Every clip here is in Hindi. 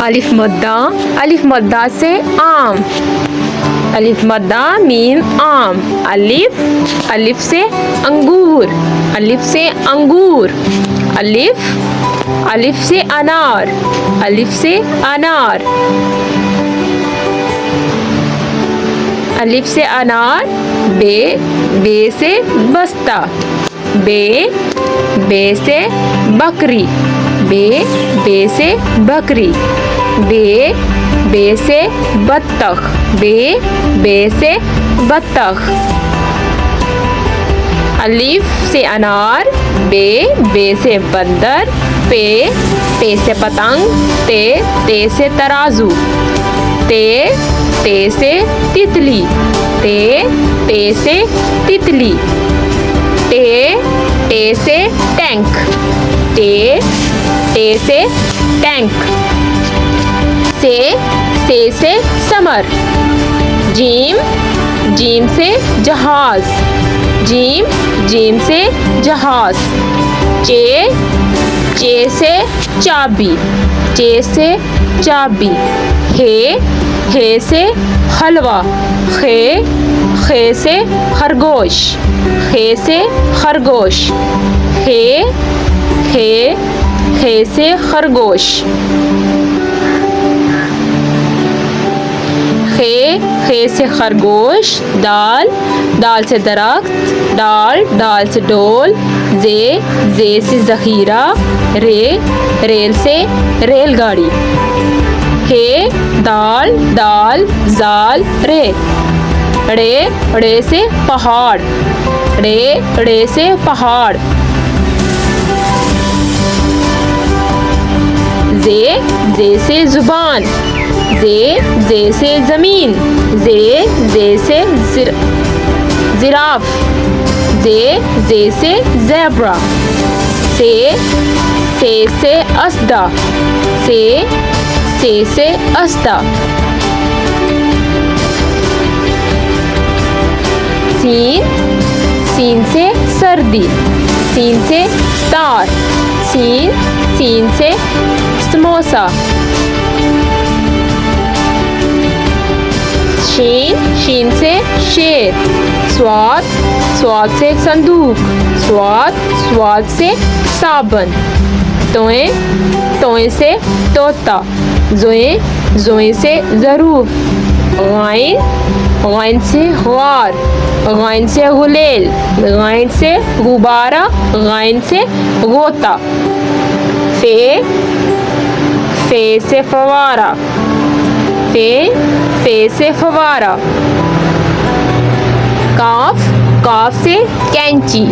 अलिफ मद्दा से आम, अलिफ मद्दा मीम आम। अलिफ से अंगूर, अलिफ से अंगूर। अलिफ से अनार, अलिफ से अनार। अलिफ से अनार। बे से बस्ता, बे से बकरी, बे से बकरी। बे से बत्तख, बे से बत्तख। अलिफ से अनार। बे से बंदर। पे से पतंग। ते से तराजू। ते से तितली, ते से तितली। टे से टैंक, टे से टैंक। से समर। जीम से जहाज, जीम से जहाज। चे से चाबी, चे से चाबी। हे से हलवा, खे से खरगोश, खे से खरगोश। खे से खरगोश। खे से खरगोश। दाल से दरख्त, डाल से डोल। जे से जखीरा। रेल से रेलगाड़ी। दाल जाल रे। रे से पहाड़, रे से पहाड़। जे से जुबान, जे से जमीन। जे से जिराफ। जे से ज़ेब्रा। से अस्दा, से अस्दा। सीन से सर्दी, सीन से स्टार। सीन से समोसा। शीन से शेर। स्वाद से संदूक, स्वाद से साबन। तोए से तोता। जोए से ज़रूफ। गाइन से ग़ार, गाइन से गुलेल, गाइन से गुब्बारा, गाइन से गोता। फे से फवारा, फे से फवारा। काफ से कैंची।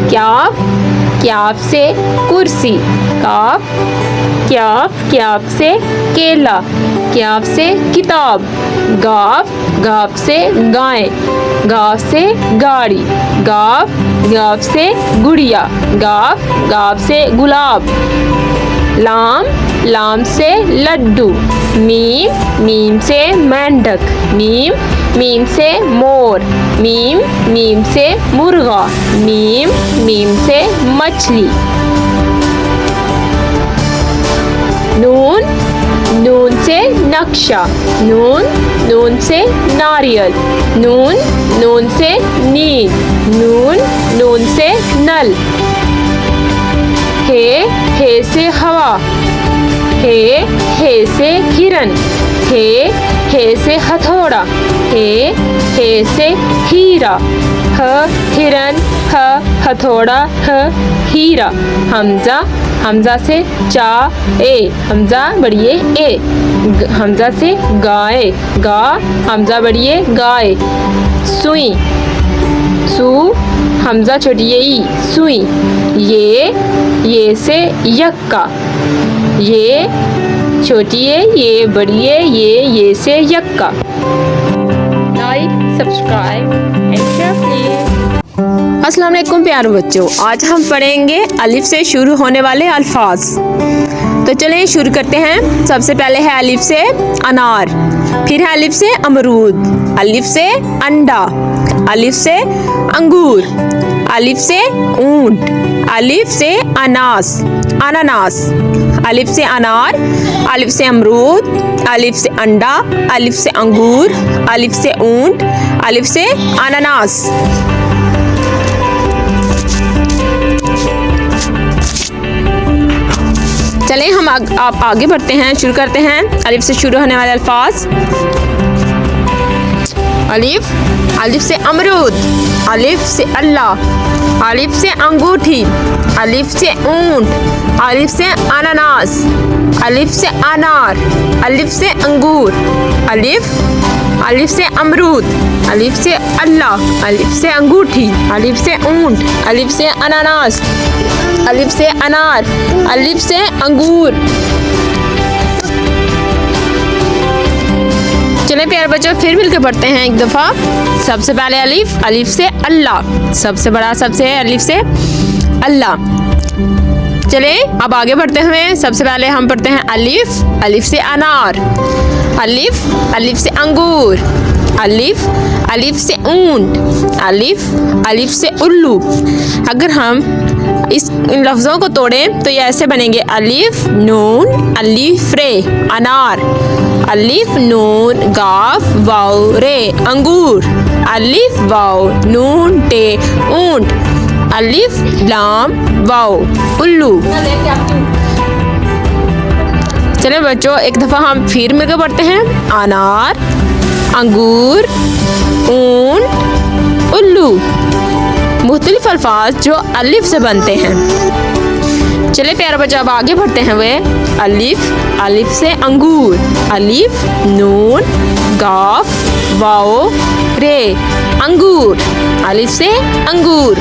क्याफ से कुर्सी। क्याफ से केला। क्याफ से किताब। गाफ से गाय। गाफ से गाड़ी। गाफ से गुड़िया। गाफ से गुलाब। लाम से लड्डू। मीम से मेंढक। मीम से मोर। मीम से मुर्गा। मीम से मछली। नून से नक्शा। नून से नारियल। नून से नींद। नून से नल। हे से हवा। हे से हिरन। हे से हथौड़ा। हे से हीरा। हिरन, हथौड़ा, हीरा। हमजा से चा ए, हमजा बढ़िए ए। हमजा से गाय, हमजा बढ़िए गाय। सुई, हमजा छोटिए ई, सुई। ये से यक्का। ये छोटिए, ये बढ़िए, ये से यक्का। Like, subscribe and share please. अस्सलाम वालेकुम प्यारे बच्चों, आज हम पढ़ेंगे अलिफ से शुरू होने वाले अल्फाज। तो चलिए शुरू करते हैं। सबसे पहले है अलिफ से अनार, फिर है अलिफ से अमरूद, अलिफ से अंडा, अलिफ से अंगूर, अलिफ से ऊंट, अलिफ से अनानास, अलिफ से अनार, अलिफ से अमरूद, अलिफ से अंडा, अलिफ से अंगूर, अलिफ से ऊंट, अलिफ से अनानास। चलें हम आप आगे बढ़ते हैं, शुरू करते हैं अलिफ से शुरू होने वाले अल्फाज। अलिफ, अलिफ से अमरूद, अलिफ से अल्लाह, अलिफ से अंगूठी, अलिफ से ऊंट, अलिफ से अनानास, अलिफ से अनार, अलिफ से अंगूर, अलिफ, अलिफ से अमरूद, अलिफ से अल्लाह, अलिफ से अंगूठी, अलिफ से ऊंट, अलिफ से अनानास, अलिफ से अनार, अलिफ से अंगूर। चलें प्यारे बच्चों फिर मिलकर पढ़ते हैं एक दफ़ा। सबसे पहले अलिफ, अलिफ से अल्लाह, सबसे बड़ा सबसे है अलिफ से अल्लाह। चलें अब आगे बढ़ते हुए सबसे पहले हम पढ़ते हैं अलिफ, अलिफ से अनार, अलिफ, अलिफ से अंगूर, अलिफ, अलिफ से ऊंट, अलिफ, अलिफ से उल्लू। अगर हम इन लफ्ज़ों को तोड़ें तो ये ऐसे बनेंगे अलिफ नून अलिफ रे अनार, अलिफ नून गाफ वाव रे अंगूर, अलिफ वाव नून टे ऊंट, अलिफ लाम वाव उल्लू। चलिए बच्चों एक दफ़ा हम फिर मिलकर पढ़ते हैं अनार, अंगूर, ऊंट, उल्लू। मुख्तलिफ अल्फाज जो अलिफ से बनते हैं। चलिए प्यारे बच्चों अब आगे बढ़ते हैं वे अलिफ, अलिफ से अंगूर, अलिफ नून गाफ वाओ रे अंगूर, अलिफ से अंगूर।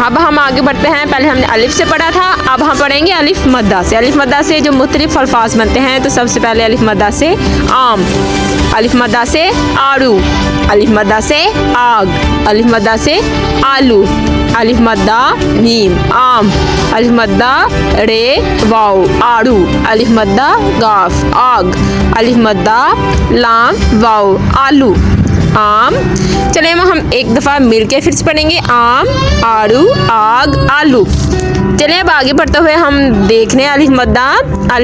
अब हम आगे बढ़ते हैं, पहले हमने अलिफ से पढ़ा था, अब हम पढ़ेंगे अलिफ मद्दा से। अलिफ मद्दा से जो मुख्तलिफ अल्फाज बनते हैं, तो सबसे पहले अलिफ मद्दा से आम, अलिफ मद्दा से आड़ू, अलिफ मद्दा से आग, अलिफ मद्दा से आलू, अलिफ मद्दा मीम आम, अलिफ मद्दा रे वाओ आड़ू, अलिफ मद्दा गाफ आग, अलिफ मद्दा लाम वाओ आलू आम। चलिए हम एक दफ़ा मिलके फिर से पढ़ेंगे आम, आड़ू, आग, आलू। चलिए अब आगे बढ़ते हुए हम देखने अलिफ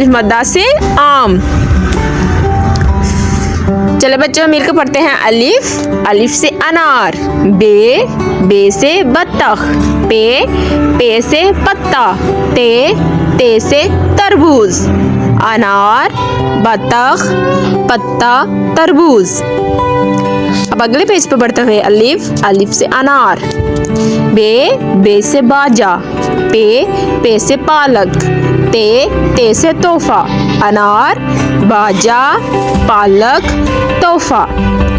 मद्दा से आम। चले बच्चों मिलकर पढ़ते हैं अलिफ, अलिफ से अनार, बे, बे से बत्तख, पे से पत्ता, ते से तरबूज, अनार, बत्तख, पत्ता, तरबूज। अब अगले पेज पर बढ़ते हुए अलिफ, अलिफ से अनार, बे से बाजा, पे से पालक, ते से तोहफा, अनार, बाजा, पालक, तोहफा।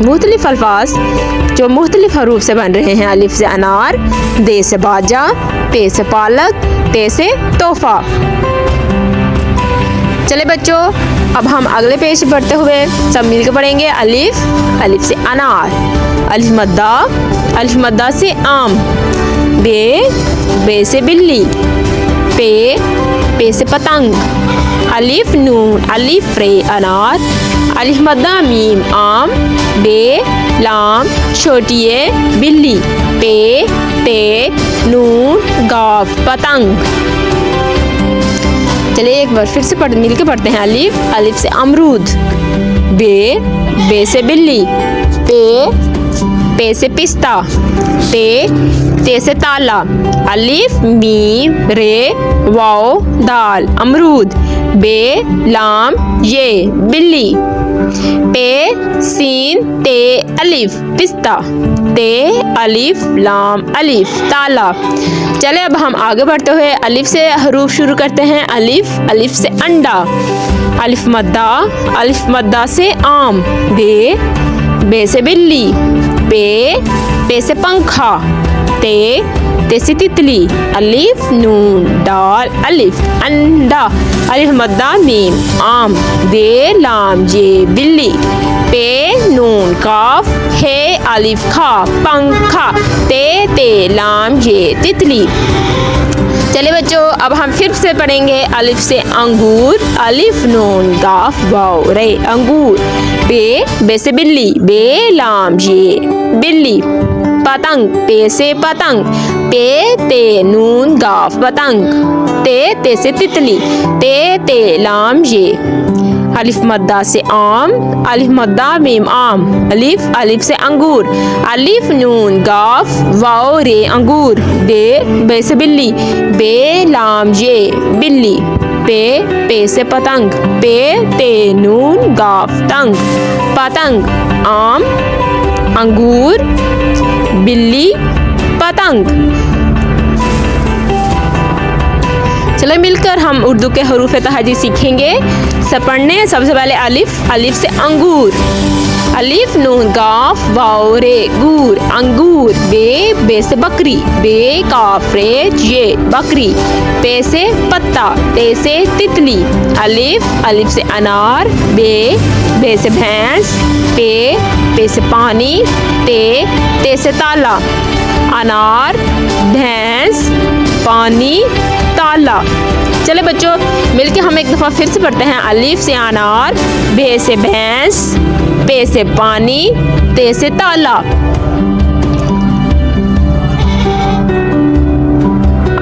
मुख्तलिफ अल्फाज जो मुख्तलिफ हरूफ से बन रहे हैं अलिफ से अनार, दे से बाजा, पे से पालक, ते से तोहफा। चले बच्चों अब हम अगले पेज पर बढ़ते हुए सब मिलकर पढ़ेंगे अलिफ, अलिफ से अनार, अलिफ मद्दा से आम, बे से बिल्ली, पे से पतंग, अलिफ नून अलिफ रे अनार, अलिफ मद्दा मीम आम, बे लाम छोटी ए बिल्ली, पे नून गाफ पतंग। चलिए एक बार फिर से मिलकर पढ़ते हैं अलिफ, अलिफ से अमरूद, बे से बिल्ली, पे से पिस्ता, ते से ताला, अलिफ मीम रे वाओ दाल अमरूद, बे लाम ये बिल्ली, पे सीन ते अलिफ पिस्ता, ते अलिफ लाम अलिफ ताला। चले अब हम आगे बढ़ते हुए अलिफ से हरूफ शुरू करते हैं अलिफ, अलिफ से अंडा, अलिफ मद्दा से आम, बे से बिल्ली, पे से पंखा, ते से तितली, अलिफ नून दाल अलिफ अंडा, अलिफ मद्दा मीम आम, बे लाम ये बिल्ली, पे नून काफ है अलिफ खा पंखा, ते लाम ये तितली। चलिए बच्चों अब हम फिर से पढ़ेंगे अलिफ से अंगूर, अलिफ नून गाफ वाव रे अंगूर, बे से बिल्ली, बे लाम ये बिल्ली, पतंग, पे से पतंग, पे ते नून गाफ पतंग, ते से तितली, ते लाम ये। अलिफ मद्दा से आम, अलिफ मद्दा मीम आम, अलिफ से अंगूर, अलिफ नून गाफ वाओ रे अंगूर, बे से बिल्ली, बे लाम ये बिल्ली, पे से पतंग, पे ते नून गाफ तंग, पतंग आम, अंगूर, बिल्ली, पतंग। चलो मिलकर हम उर्दू के हरूफ तहजी सीखेंगे। सब पढ़ने सबसे पहले अलिफ से अंगूर, अलिफ नून गाफ वाओ रे गूर, अंगूर, बे से बकरी, बे काफ रे ये बकरी, पे से पत्ता, ते से तितली, अलिफ से अनार, बे से भैंस, पे से पानी, ते से ताला, अनार, भैंस, पानी, ताला। चले बच्चों मिलके हम एक दफ़ा फिर से पढ़ते हैं। अलिफ से अनार, बे से भैंस, पे से पानी, ते से ताला।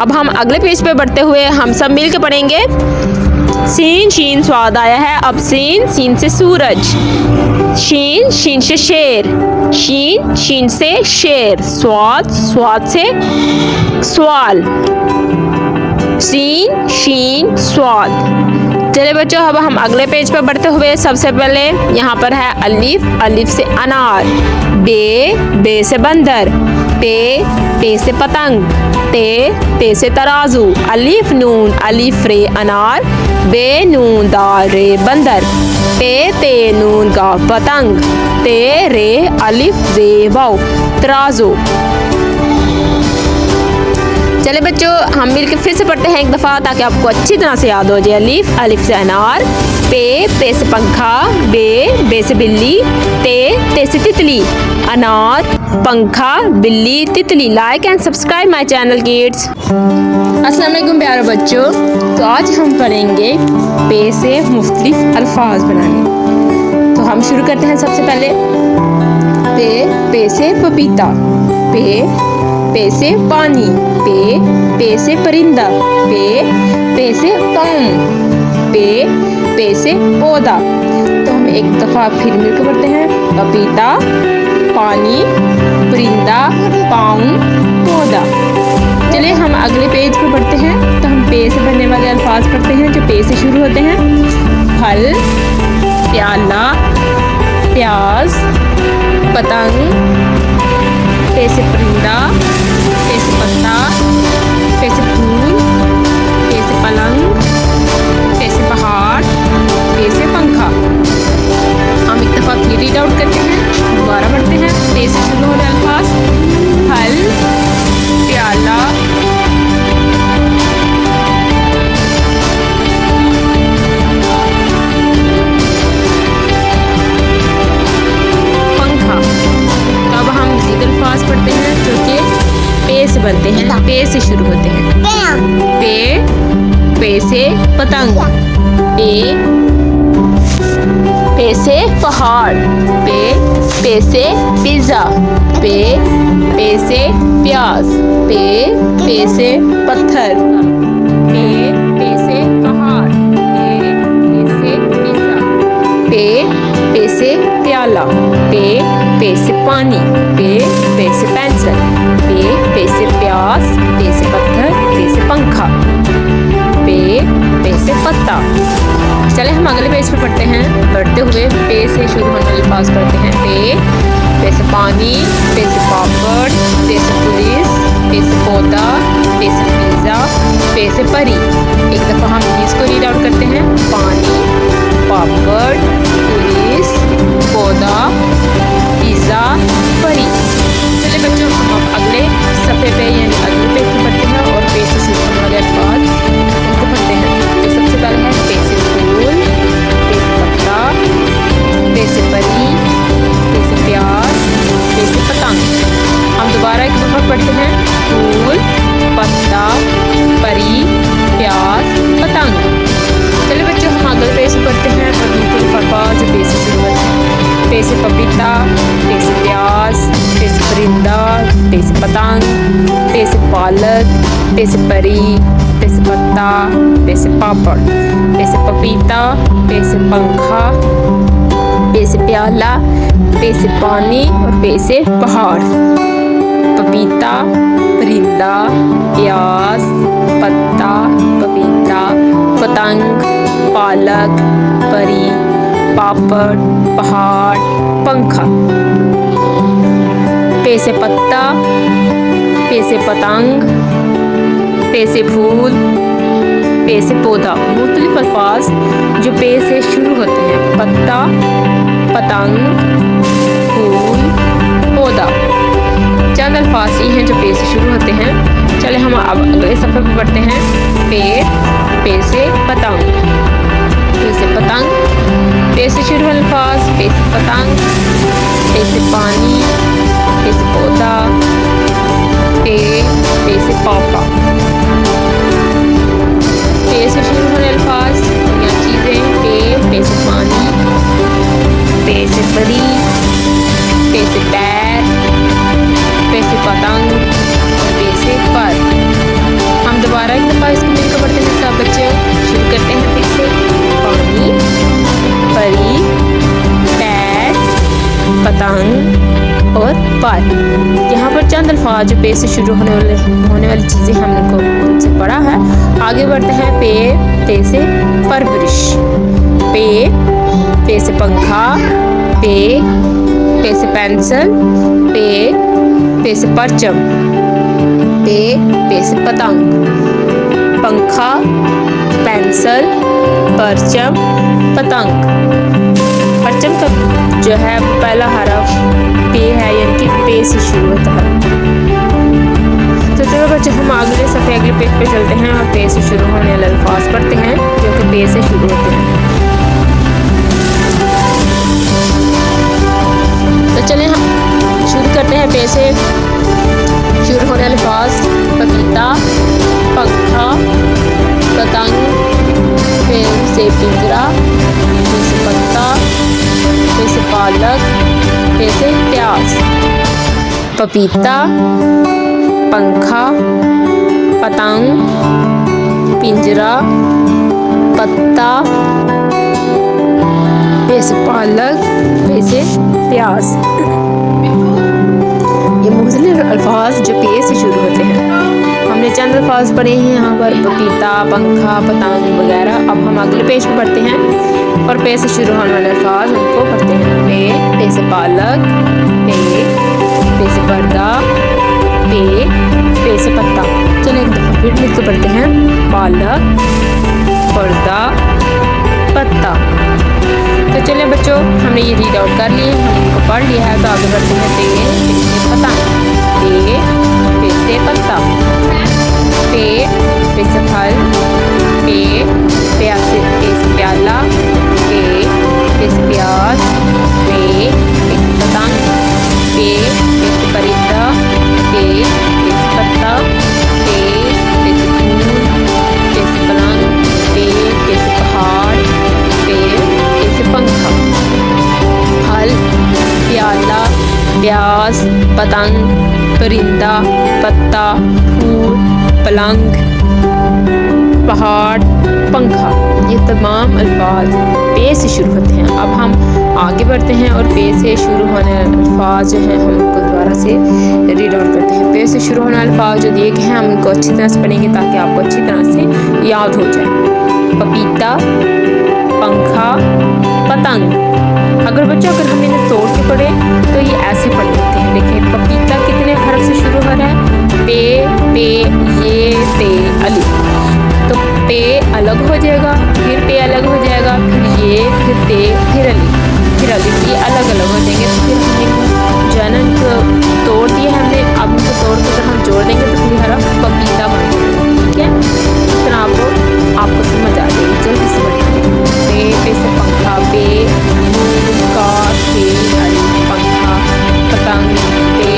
अब हम अगले पेज पे बढ़ते हुए हम सब मिलके पढ़ेंगे। सीन शीन स्वाद आया है। अब सीन से सूरज, शीन से शेर, शीन से शेर, स्वाद से सवाल, शीन स्वाद। चलिए बच्चों अब हम अगले पेज पर बढ़ते हुए सबसे पहले यहाँ पर है अलिफ से अनार, बे से बंदर, पे से पतंग, ते से तराजू, अलिफ नून अलिफ रे अनार, बे नून दाल रे बंदर, ते नून गा पतंग, ते रे अलिफ रे वाव तराजू। चले बच्चों हम मिलकर फिर से पढ़ते हैं एक दफ़ा ताकि आपको अच्छी तरह से याद हो जाए। अलिफ से अनार, पे से पंखा, बे से बिल्ली, ते से तितली, अनार, पंखा, बिल्ली, तितली। Like and subscribe my channel kids. अस्सलाम वालेकुम प्यारे बच्चों। तो आज हम पढ़ेंगे पे से मुख्तलिफ अल्फाज बनाने। तो हम शुरू करते हैं सबसे पहले पे से पपीता, पे से पानी, पे से परिंदा, पे से पाम, पे से पौधा। तो हम एक दफ़ा फिर मिलकर पढ़ते हैं। पपीता, पानी, परिंदा, पाँव, पौधा। चलिए हम अगले पेज पर पढ़ते हैं। तो हम पे से बनने वाले अल्फाज पढ़ते हैं जो पे से शुरू होते हैं। फल, प्याला, प्याज, पतंग, पे से परिंदा, पे से पत्ता, पे से फूल, पे से पलंग, पे से पहाड़, पे से पंखा। हम एक दफ़ा फिर रीड आउट करते हैं, दोबारा पढ़ते हैं। पे से शुरू होने अल्फाज। फल, प्याला, पंखा। तो अब हम मज़ीद अल्फाज पढ़ते हैं जो कि पे से बनते हैं, पे से शुरू होते हैं। पे से पतंग, पे से पहाड़, पे से पिज़्ज़ा, पे से प्याज, पे से पत्थर, पे से पहाड़, पे से पिज़्ज़ा, पे से प्याला, पे से पानी, पे से पेंसिल, पे से प्याज, पे से पत्थर, पे से पंखा, पे से पत्ता। चले हम अगले पेज पे पढ़ते हैं। पढ़ते हुए पे से शुरू होने वाले अल्फाज पढ़ते हैं। पे से पानी, पे से पापड़, पे से पुलिस, पे से पौधा, पे से पिज़्ज़ा, पे से परी। एक दफ़ा हम इसको रीड आउट करते हैं। पानी, पापड़, पुलिस, पौधा, पिज़्ज़ा, परी। चलिए बच्चों हम अब अगले सफ़े पे यानी अगले पेज पे पढ़ते हैं और पे से शुरू होने वाले अल्फाज उनको पढ़ते हैं। तो सबसे पहले है पे से फूल, पे से पत्ता, पे से परी, पे से प्याज, पे से पतंग। हम दोबारा एक दफ़ा पढ़ते हैं। फूल, पत्ता, परी, प्याज, पतंग। चलिए बच्चों हम अगले पेज पे पढ़ते हैं और मुख्तलिफ अल्फाज जो पे से शुरू होते हैं। पे से पपीता, पे से प्याज, पे से परिंदा, पे से पतंग, पे से पालक, पे से परी, पे से पत्ता, पे से पापड़, पे से पपीता, पे से पंखा, पे से प्याला, पे से पानी और पे से पहाड़। पपीता, परिंदा, प्याज, पत्ता, पपीता, पतंग, पालक, परी, पापड़, पहाड़, पंखा। पे से पत्ता, पे से पतंग, पे से फूल, पे से पौधा। मुख्तलिफ अल्फाज जो पे से शुरू होते हैं, पत्ता, पतंग, फूल, पौधा। चंद अल्फाज ये हैं जो पे से शुरू होते हैं। चले हम अब अगले सफ़े पर बढ़ते हैं। पे से पतंग, पे से पतंग, पे से शुरू अल्फाज, पे से पतंग, पे से पानी, पे से पौधा, पे से पापा। पे से शुरू होने अल्फाज या चीज़ें, पे से पानी, पे से परी, पे से पैर, पे से पतंग और पे से पर। हम दोबारा एक दफ़ा इसको मिलकर पढ़ते हैं सब बच्चे। शुरू करते हैं फिर से। पानी, परी, पैर, पतंग और पर। यहाँ पर चंद अल्फाज जो पे से शुरू होने वाली चीज़ें हमने को उनसे पढ़ा है। आगे बढ़ते हैं। पे से परवरिश, पे से पंखा, पे से पेंसिल, पे से परचम, पे से पतंग। पंखा, पेंसिल, परचम, पतंग। परचम का जो है पहला हरफ पे है, यानी कि पे से शुरू होता है। तो चलो बच्चे हम अगले सफ़े अगले पेज पे चलते हैं और पे से शुरू होने वाले अल्फाज पढ़ते हैं जो कि पे से शुरू होते हैं। तो चलें हम शुरू करते हैं पे से शुरू होने वाले अल्फाज। पपीता, पंखा, पतंग, पे से पिंजरा, पे से पत्ता, पे से पालक, पे से प्याज। पपीता, पंखा, पतंग, पिंजरा, पत्ता, पे से पालक, पे से प्याज। ये मुख्तलिफ अल्फाज जो पे से शुरू होते हैं। हमने चंद अल्फाज पढ़े हैं यहाँ पर, पपीता, पंखा, पतंग वगैरह। अब हम अगले पेज पर पढ़ते हैं और पे से शुरू होने वाले अल्फाज उनको पढ़ते हैं। पे से पालक, पे से पर्दा, पे से पत्ता। चलिए एक दफ़ा फिर लिख के पढ़ते हैं। पालक, पर्दा, पत्ता। तो चलिए बच्चों हमने ये रीड आउट कर लिए, हमने इनको पढ़ लिया है। तो आगे बढ़ते हैं। पे से पतंग, पे से पत्ता, पे से फल, पे से प्याला, पे से प्याज, पे से पतंग, पे से परिंदा, पे से पत्ता, पे से फूल, पे से पलंग, पे से पहाड़, पे से पंखा। फल, प्याला, प्याज, पतंग, परिंदा, पत्ता, फूल, पलंग, पहाड़, पंखा। ये तमाम अल्फाज पे से शुरू होते हैं। अब हम आगे बढ़ते हैं और पे से शुरू होने वाले अल्फाज जो हैं हम उनको दोबारा से रीड आउट करते हैं। पे से शुरू होने वाले अल्फाज जो दिए गए हैं हम उनको अच्छी तरह से पढ़ेंगे ताकि आपको अच्छी तरह से याद हो जाए। पपीता, पंखा, पतंग। अगर बच्चों अगर हम इन्हें तोड़ के पढ़े तो ये ऐसे पढ़ लेते हैं। देखिए पपीता कितने हर्फ से शुरू हो रहा है? पे, ये, ते, अलिफ। तो पे अलग हो जाएगा, फिर पे अलग हो जाएगा, फिर ये, फिर ते, फिर अलिफ, ये अलग अलग हो जाएंगे। तो फिर हमने जो है ना इनको तोड़ दिया है हमने। अब इनको तोड़ के अगर हम जोड़ देंगे तो फिर हरफ पपीता बन जाएगा। ठीक है, इस तरह आपको समझ आ जाएगी। जल्दी से बढ़िए। पे से पंखा, पे का, पे अलिफ, पंखा, पतंग, पे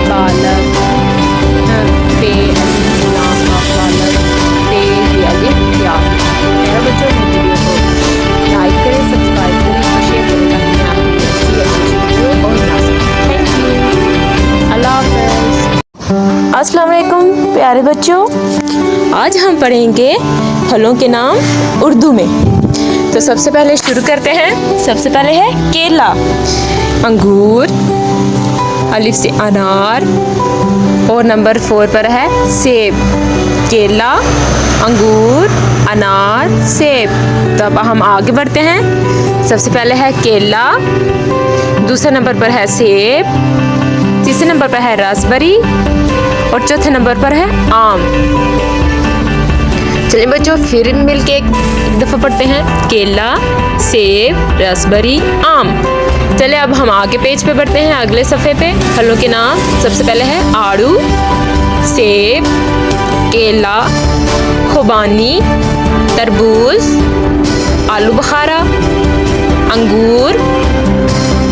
पालक, पे अलिफ, पालक, पे अलिफ, प्याज। मेरा बच्चों वीडियो अस्सलाम वालेकुम प्यारे बच्चों, आज हम पढ़ेंगे फलों के नाम उर्दू में। तो सबसे पहले शुरू करते हैं। सबसे पहले है केला, अंगूर, अलिफ से अनार, और नंबर 4 पर है सेब। केला, अंगूर, अनार, सेब। तो अब हम आगे बढ़ते हैं। सबसे पहले है केला, दूसरे नंबर पर है सेब, तीसरे नंबर पर है रास्पबेरी और चौथे नंबर पर है आम। चलिए बच्चों फिर मिलके एक दफ़ा पढ़ते हैं। केला, सेब, रास्पबेरी, आम। चलिए अब हम आगे पेज पे बढ़ते हैं, अगले सफ़े पे। फलों के नाम सबसे पहले है आड़ू, सेब, केला, खुबानी, तरबूज, आलू बुखारा, अंगूर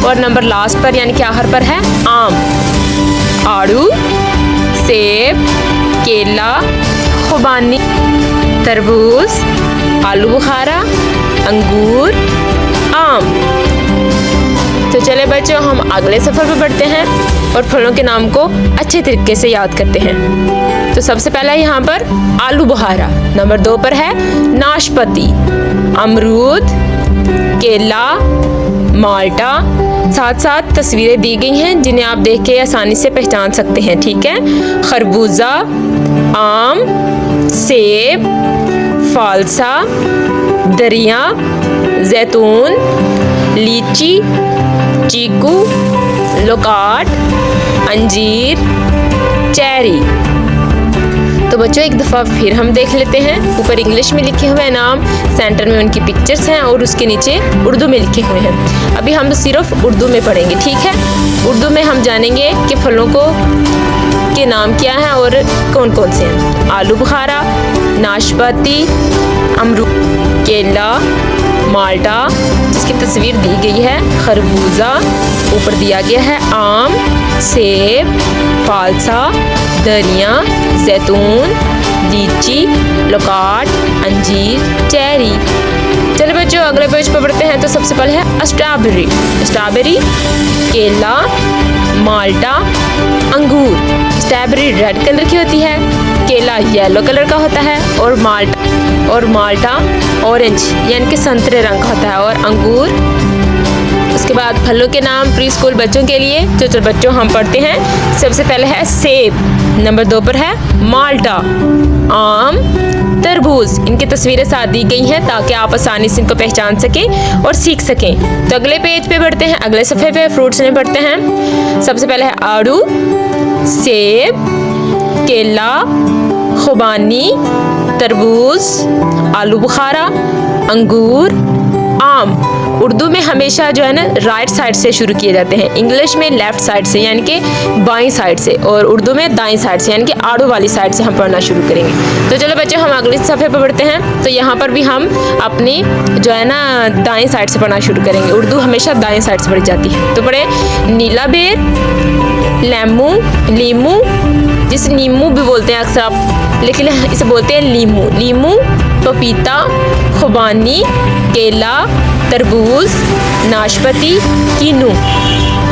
और नंबर लास्ट पर यानी कि आखिर पर है आम। आड़ू, सेब, केला, खुबानी, तरबूज, आलू बुखारा, अंगूर, आम। तो चले बच्चों हम अगले सफ़र पर बढ़ते हैं और फलों के नाम को अच्छे तरीके से याद करते हैं। तो सबसे पहला यहाँ पर आलू बुखारा, नंबर 2 पर है नाशपाती, अमरूद, केला, माल्टा। साथ साथ तस्वीरें दी गई हैं जिन्हें आप देख के आसानी से पहचान सकते हैं, ठीक है। खरबूजा, आम, सेब, फालसा, दरिया, जैतून, लीची, चीकू, लोकाट, अंजीर, चेरी। तो बच्चों एक दफ़ा फिर हम देख लेते हैं। ऊपर इंग्लिश में लिखे हुए नाम, सेंटर में उनकी पिक्चर्स हैं और उसके नीचे उर्दू में लिखे हुए हैं। अभी हम सिर्फ उर्दू में पढ़ेंगे, ठीक है। उर्दू में हम जानेंगे कि फलों के नाम क्या हैं और कौन कौन से हैं। आलू बुखारा, नाशपाती, अमरूद, केला, माल्टा जिसकी तस्वीर दी गई है, खरबूजा ऊपर दिया गया है, आम, सेब, फालसा, दरिया, जैतून, लीची, लोकाट, अंजीर, चेरी। चलिए बच्चों अगले पेज पर बढ़ते हैं। तो सबसे पहले है स्ट्रॉबेरी। स्ट्रॉबेरी, केला, माल्टा, अंगूर। स्ट्रॉबेरी रेड कलर की होती है, केला येलो कलर का होता है और माल्टा ऑरेंज यानी कि संतरे रंग का होता है और अंगूर। उसके बाद फलों के नाम प्री स्कूल बच्चों के लिए। तो बच्चों हम पढ़ते हैं। सबसे पहले है सेब, नंबर 2 पर है माल्टा, आम, तरबूज। इनकी तस्वीरें साथ दी गई हैं ताकि आप आसानी से इनको पहचान सकें और सीख सकें। तो अगले पेज पे बढ़ते हैं, अगले सफ़े पे फ्रूट्स में पढ़ते हैं। सबसे पहले है आड़ू, सेब, केला, खुबानी, तरबूज, आलू बुखारा, अंगूर, आम। उर्दू में हमेशा जो है ना राइट साइड से शुरू किए जाते हैं, इंग्लिश में लेफ़्ट साइड से यानी कि बाईं साइड से, और उर्दू में दाईं साइड से यानी कि आड़ू वाली साइड से हम पढ़ना शुरू करेंगे। तो चलो बच्चों हम अगले सफ़े पर बढ़ते हैं। तो यहाँ पर भी हम अपनी जो है ना दाईं साइड से पढ़ना शुरू करेंगे। उर्दू हमेशा दाईं साइड से पढ़ी जाती है। तो पढ़े नीला बेर, लीमू जिसे नीमू भी बोलते हैं अक्सर आप, लेकिन इसे बोलते हैं लीमू, पपीता, खुबानी, केला, तरबूज, नाशपाती, कीनू।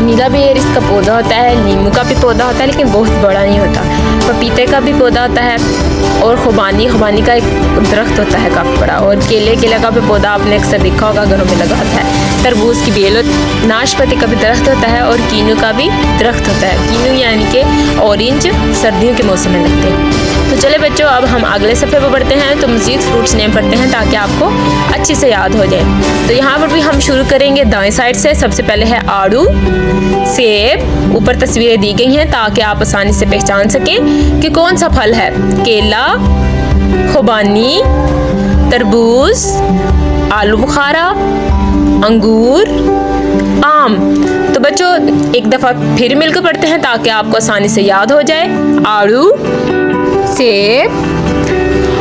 नीला बेर इसका पौधा होता है, नींबू का भी पौधा होता है लेकिन बहुत बड़ा नहीं होता, पपीते का भी पौधा होता है और खुबानी का एक दरख्त होता है काफ़ी बड़ा, और केले का भी पौधा आपने अक्सर देखा होगा घरों में लगा होता है। तरबूज की बेल, नाशपाती का भी दरख्त होता है और कीनू का भी दरख्त होता है। कीनू यानी कि ऑरेंज सर्दियों के मौसम में लगते हैं। तो चले बच्चों अब हम अगले सफ़े पर बढ़ते हैं। तो मज़ीद फ्रूट्स नेम पढ़ते हैं ताकि आपको अच्छे से याद हो जाए। तो यहाँ पर भी हम शुरू करेंगे दाएं साइड से। सबसे पहले है आड़ू, सेब, ऊपर तस्वीरें दी गई हैं ताकि आप आसानी से पहचान सकें कि कौन सा फल है। केला, खुबानी, तरबूज, आलू बुखारा, अंगूर, आम। तो बच्चों एक दफ़ा फिर मिलकर पढ़ते हैं ताकि आपको आसानी से याद हो जाए। आड़ू, सेब,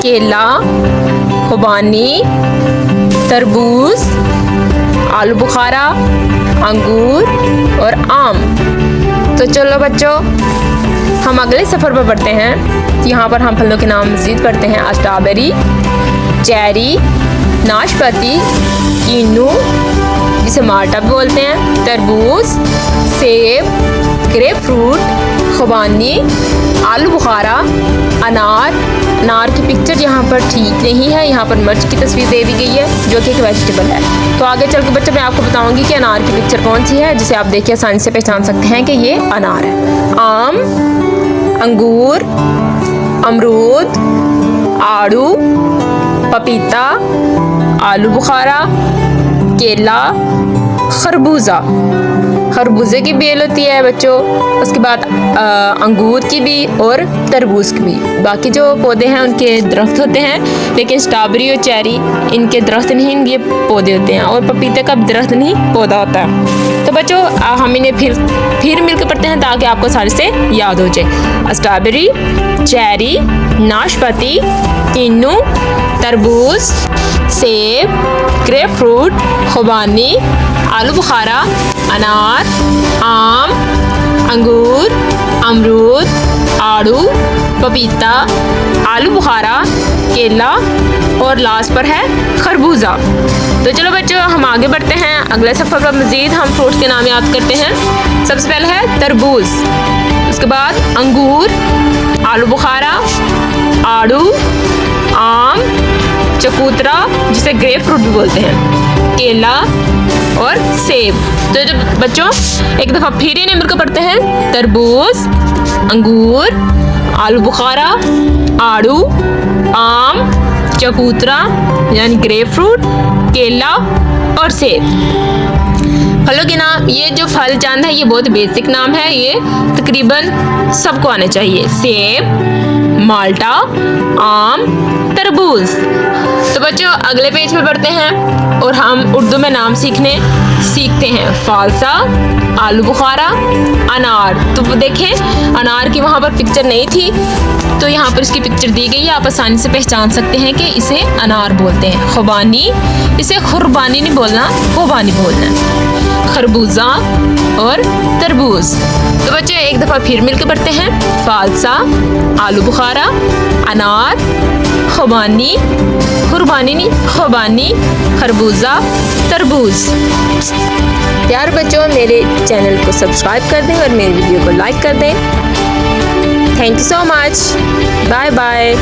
केला, खुबानी, तरबूज, आलू बुखारा, अंगूर और आम। तो चलो बच्चों हम अगले सफ़र पर बढ़ते हैं। यहाँ पर हम फलों के नाम मज़ीद पढ़ते हैं। स्ट्रॉबेरी, चेरी, नाशपाती, कीनू जिसे माल्टा भी बोलते हैं, तरबूज, सेब, ग्रेप फ्रूट, खुबानी, आलू बुखारा, अनार। अनार की पिक्चर यहाँ पर ठीक नहीं है, यहाँ पर मिर्च की तस्वीर दे दी गई है जो कि एक वेजिटेबल है। तो आगे चल के बच्चों मैं आपको बताऊंगी कि अनार की पिक्चर कौन सी है, जिसे आप देखिए आसानी से पहचान सकते हैं कि ये अनार है। आम, अंगूर, अमरूद, आड़ू, पपीता, आलू बुखारा, केला, खरबूजा। खरबूजे की बेल होती है बच्चों, उसके बाद अंगूर की भी और तरबूज की भी। बाकी जो पौधे हैं उनके दरख्त होते हैं, लेकिन स्ट्रॉबेरी और चेरी इनके दरख्त नहीं, इनके पौधे होते हैं। और पपीते का दरख्त नहीं, पौधा होता है। तो बच्चों हम इन्हें फिर मिलकर पढ़ते हैं ताकि आपको सारे से याद हो जाए। स्ट्रॉबेरी, चेरी, नाशपाती, किन्नू, तरबूज, सेब, ग्रेप फ्रूट, खुबानी, आलू बुखारा, अनार, आम, अंगूर, अमरूद, आड़ू, पपीता, आलू बुखारा, केला और लास्ट पर है खरबूजा। तो चलो बच्चों हम आगे बढ़ते हैं। अगले सफ़र पर मज़ीद हम फ्रूट्स के नाम याद करते हैं। सबसे पहले है तरबूज, उसके बाद अंगूर, आलू बुखारा, आड़ू, आम, चकोतरा जिसे ग्रेप फ्रूट भी बोलते हैं, केला और सेब। तो जब बच्चों एक दफ़ा फिर इन्हें मिलकर पढ़ते हैं। तरबूज, अंगूर, आलू बुखारा, आड़ू, आम, चकोतरा यानी ग्रेप फ्रूट, केला और सेब। फलों के नाम, ये जो फल चंद है ये बहुत बेसिक नाम है, ये तकरीबन सबको आने चाहिए। सेब, माल्टा, आम, तरबूज। तो बच्चों अगले पेज पे बढ़ते हैं और हम उर्दू में नाम सीखते हैं। फालसा, आलू बुखारा, अनार। तो देखें अनार की वहाँ पर पिक्चर नहीं थी, तो यहाँ पर इसकी पिक्चर दी गई है, आप आसानी से पहचान सकते हैं कि इसे अनार बोलते हैं। खुबानी, इसे खुरबानी नहीं बोलना, खुबानी बोलना है। खरबूजा और तरबूज। तो बच्चों एक दफ़ा फिर मिलकर पढ़ते हैं। फालसा, आलू बुखारा, अनार, खुबानी, खुरबानी नहीं खुबानी, खरबूजा, तरबूज। प्यार बच्चों मेरे चैनल को सब्सक्राइब कर दें और मेरी वीडियो को लाइक कर दें। Thank you so much. Bye bye.